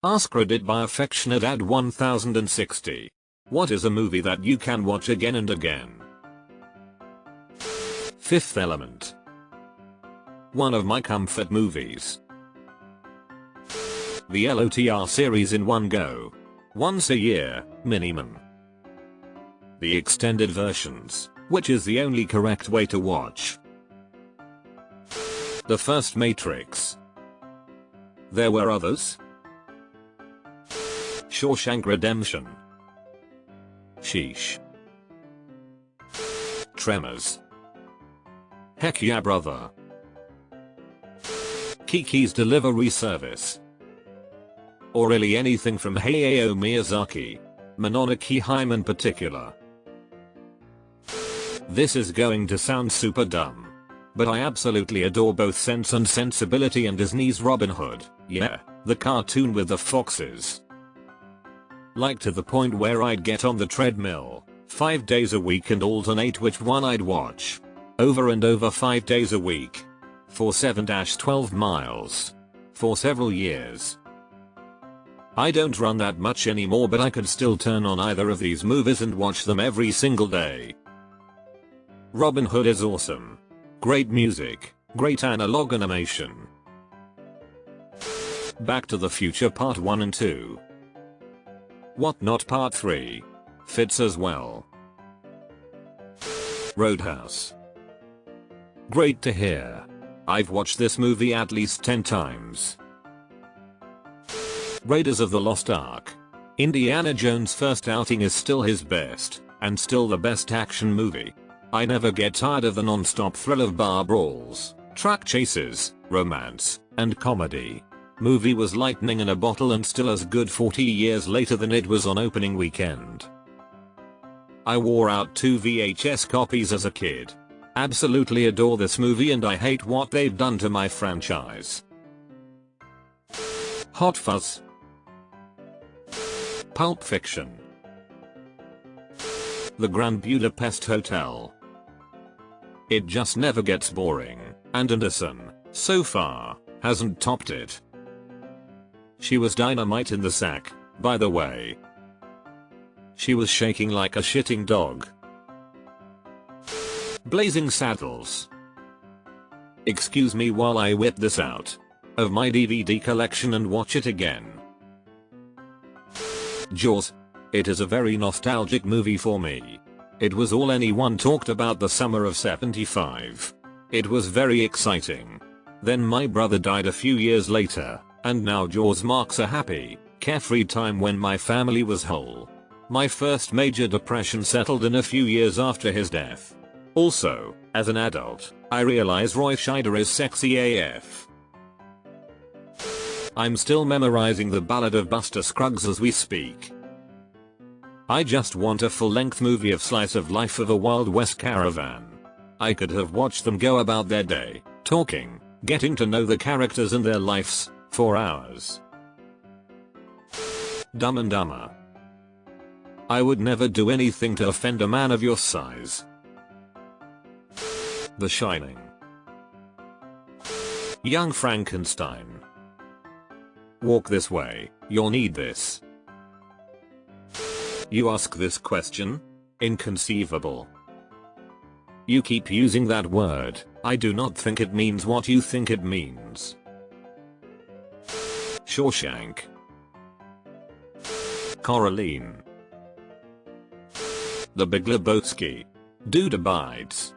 AskReddit by affectionate ad 1060. What is a movie that you can watch again and again? Fifth Element. One of my comfort movies. The LOTR series in one go. Once a year, minimum. The extended versions, which is the only correct way to watch. The first Matrix. There were others. Shawshank Redemption. Sheesh. Tremors. Heck yeah brother. Kiki's Delivery Service. Or really anything from Hayao Miyazaki. Mononoke Hime in particular. This is going to sound super dumb. But I absolutely adore both Sense and Sensibility and Disney's Robin Hood, yeah, the cartoon with the foxes. Like to the point where I'd get on the treadmill 5 days a week and alternate which one I'd watch. Over and over 5 days a week. For 7-12 miles. For several years. I don't run that much anymore, but I could still turn on either of these movies and watch them every single day. Robin Hood is awesome. Great music, great analog animation. Back to the Future Part 1 and 2. What Not Part 3. Fits as well. Roadhouse. Great to hear. I've watched this movie at least 10 times. Raiders of the Lost Ark. Indiana Jones' first outing is still his best, and still the best action movie. I never get tired of the non-stop thrill of bar brawls, truck chases, romance, and comedy. Movie was lightning in a bottle and still as good 40 years later than it was on opening weekend. I wore out 2 VHS copies as a kid. Absolutely adore this movie and I hate what they've done to my franchise. Hot Fuzz. Pulp Fiction. The Grand Budapest Hotel. It just never gets boring, and Anderson, so far, hasn't topped it. She was dynamite in the sack, by the way. She was shaking like a shitting dog. Blazing Saddles. Excuse me while I whip this out of my DVD collection and watch it again. Jaws. It is a very nostalgic movie for me. It was all anyone talked about the summer of '75. It was very exciting. Then my brother died a few years later, and now Jaws marks a happy, carefree time when my family was whole. My first major depression settled in a few years after his death. Also, as an adult, I realize Roy Scheider is sexy AF. I'm still memorizing the Ballad of Buster Scruggs as we speak. I just want a full-length movie of slice of life of a Wild West caravan. I could have watched them go about their day, talking, getting to know the characters and their lives, for hours. Dumb and Dumber. I would never do anything to offend a man of your size. The Shining. Young Frankenstein. Walk this way, you'll need this. You ask this question? Inconceivable. You keep using that word, I do not think it means what you think it means. Shawshank. Coraline. The Big Lebowski. Dude Abides.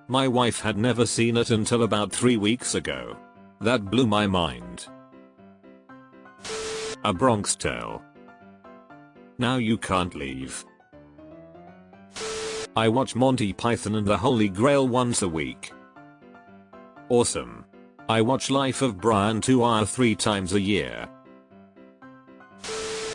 My wife had never seen it until about 3 weeks ago. That blew my mind. A Bronx Tale. Now you can't leave. I watch Monty Python and the Holy Grail once a week. Awesome. I watch Life of Brian 2 or 3 times a year.